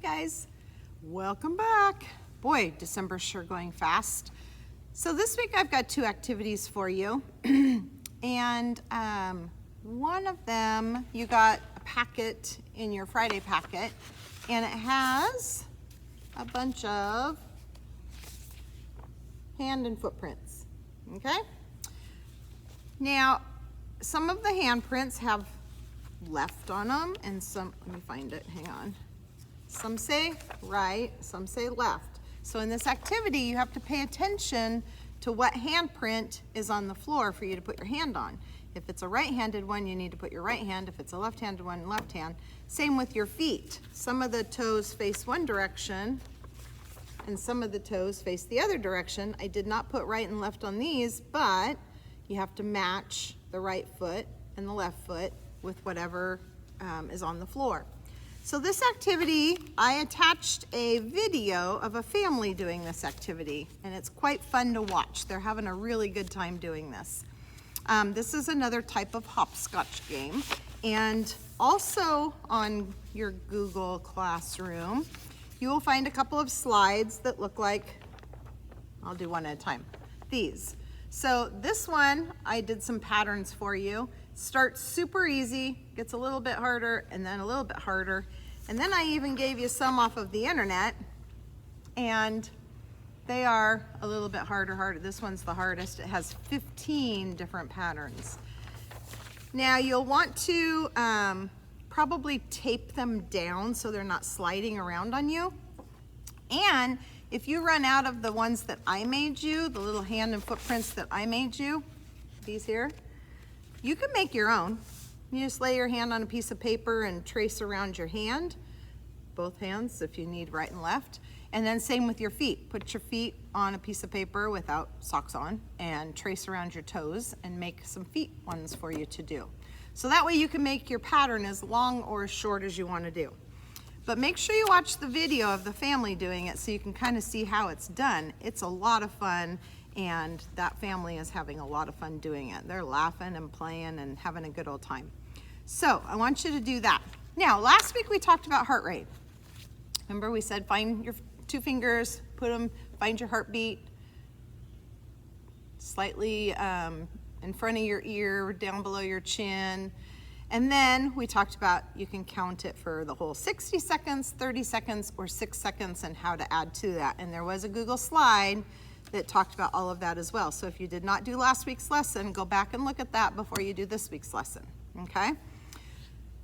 guys, welcome back. Boy, December's sure going fast. So this week I've got two activities for you. And one of them, you got a packet in your Friday packet, and it has a bunch of hand and footprints, okay? Now, some of the handprints have left on them, and some, let me find it, hang on. Some say right, some say left. So in this activity, you have to pay attention to what handprint is on the floor for you to put your hand on. If it's a right-handed one, you need to put your right hand. If it's a left-handed one, left hand. Same with your feet. Some of the toes face one direction, and some of the toes face the other direction. I did not put right and left on these, but you have to match the right foot and the left foot with whatever is on the floor. So this activity, I attached a video of a family doing this activity, and it's quite fun to watch. They're having a really good time doing this. This is another type of hopscotch game, and also on your Google Classroom, you will find a couple of slides that look like, I'll do one at a time, these. So this one, I did some patterns for you. Starts super easy, gets a little bit harder, and then a little bit harder. And then I even gave you some off of the internet, and they are a little bit harder. This one's the hardest. It has 15 different patterns. Now you'll want to probably tape them down so they're not sliding around on you. And if you run out of the ones that I made you, the little hand and footprints that I made you, these here, you can make your own. You just lay your hand on a piece of paper and trace around your hand, both hands if you need right and left. And then same with your feet. Put your feet on a piece of paper without socks on and trace around your toes and make some feet ones for you to do. So that way you can make your pattern as long or as short as you want to do. But make sure you watch the video of the family doing it so you can kind of see how it's done. It's a lot of fun, and that family is having a lot of fun doing it. They're laughing and playing and having a good old time. So I want you to do that. Now, last week we talked about heart rate. Remember we said find your two fingers, find your heartbeat slightly in front of your ear, down below your chin. And then we talked about you can count it for the whole 60 seconds, 30 seconds, or 6 seconds, and how to add to that. And there was a Google slide that talked about all of that as well. So if you did not do last week's lesson, go back and look at that before you do this week's lesson, okay?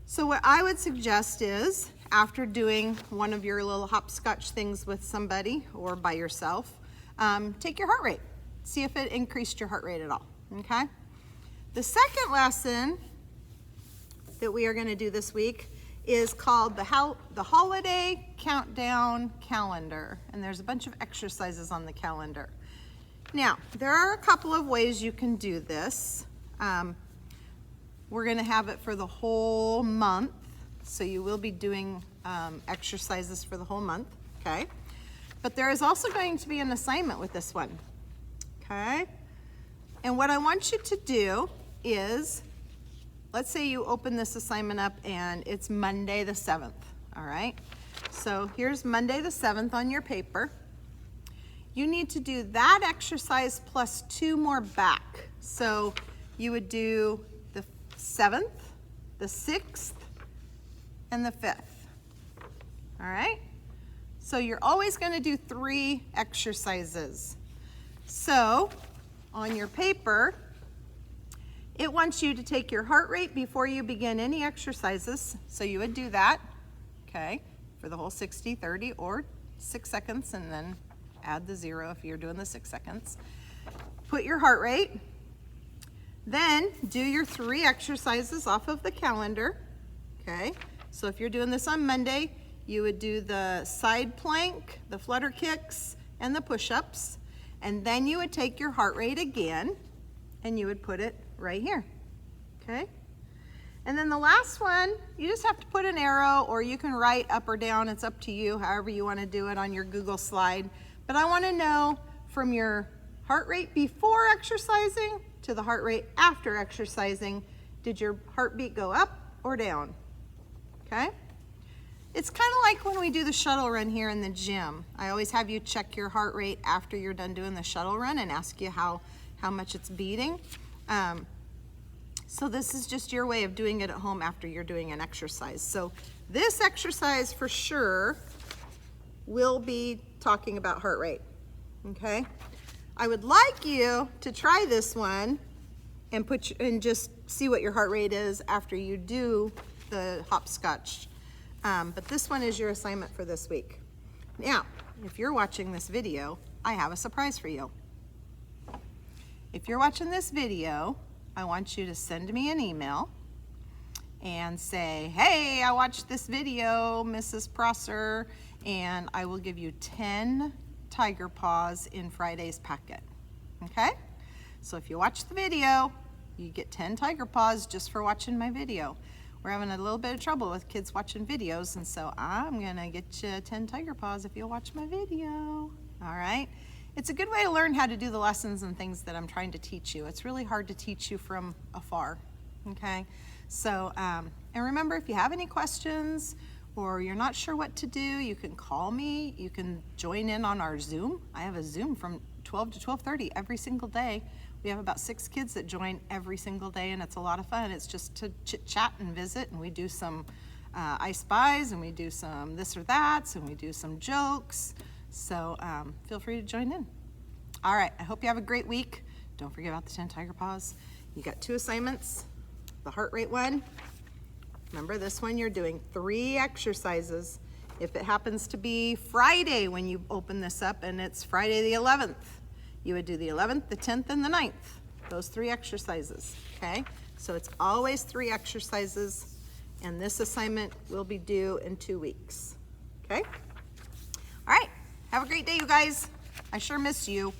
So what I would suggest is, after doing one of your little hopscotch things with somebody or by yourself, take your heart rate. See if it increased your heart rate at all, okay? The second lesson that we are going to do this week is called the Holiday Countdown Calendar, and there's a bunch of exercises on the calendar. Now, there are a couple of ways you can do this. We're going to have it for the whole month, so you will be doing exercises for the whole month, okay? But there is also going to be an assignment with this one, okay? And what I want you to do is, let's say you open this assignment up and it's Monday the 7th, all right? So here's Monday the 7th on your paper. You need to do that exercise plus 2 more back. So you would do the 7th, the 6th, and the 5th, all right? So you're always gonna do 3 exercises. So on your paper, it wants you to take your heart rate before you begin any exercises. So you would do that, okay, for the whole 60, 30, or 6 seconds, and then add the 0 if you're doing the 6 seconds. Put your heart rate. Then do your 3 exercises off of the calendar, okay? So if you're doing this on Monday, you would do the side plank, the flutter kicks, and the push-ups. And then you would take your heart rate again, and you would put it right here, okay? And then the last one, you just have to put an arrow, or you can write up or down. It's up to you, however you want to do it on your Google slide. But I want to know from your heart rate before exercising to the heart rate after exercising, did your heartbeat go up or down, okay? It's kind of like when we do the shuttle run here in the gym. I always have you check your heart rate after you're done doing the shuttle run and ask you how much it's beating. So this is just your way of doing it at home after you're doing an exercise. So this exercise for sure will be talking about heart rate, okay? I would like you to try this one and just see what your heart rate is after you do the hopscotch. But this one is your assignment for this week. Now, if you're watching this video, I have a surprise for you. If you're watching this video, I want you to send me an email and say, hey, I watched this video, Mrs. Prosser, and I will give you 10 Tiger Paws in Friday's packet, okay? So if you watch the video, you get 10 Tiger Paws just for watching my video. We're having a little bit of trouble with kids watching videos, and so I'm gonna get you 10 Tiger Paws if you'll watch my video, all right? It's a good way to learn how to do the lessons and things that I'm trying to teach you. It's really hard to teach you from afar, okay? So, and remember, if you have any questions or you're not sure what to do, you can call me. You can join in on our Zoom. I have a Zoom from 12 to 12:30 every single day. We have about 6 kids that join every single day, and it's a lot of fun. It's just to chit-chat and visit, and we do some I Spies, and we do some this or that, and we do some jokes. So feel free to join in. All right, I hope you have a great week. Don't forget about the 10 Tiger Paws. You got 2 assignments. The heart rate one. Remember this one, you're doing 3 exercises. If it happens to be Friday when you open this up and it's Friday the 11th, you would do the 11th, the 10th, and the 9th. Those 3 exercises, okay? So it's always 3 exercises, and this assignment will be due in 2 weeks, okay? All right, have a great day, you guys. I sure miss you.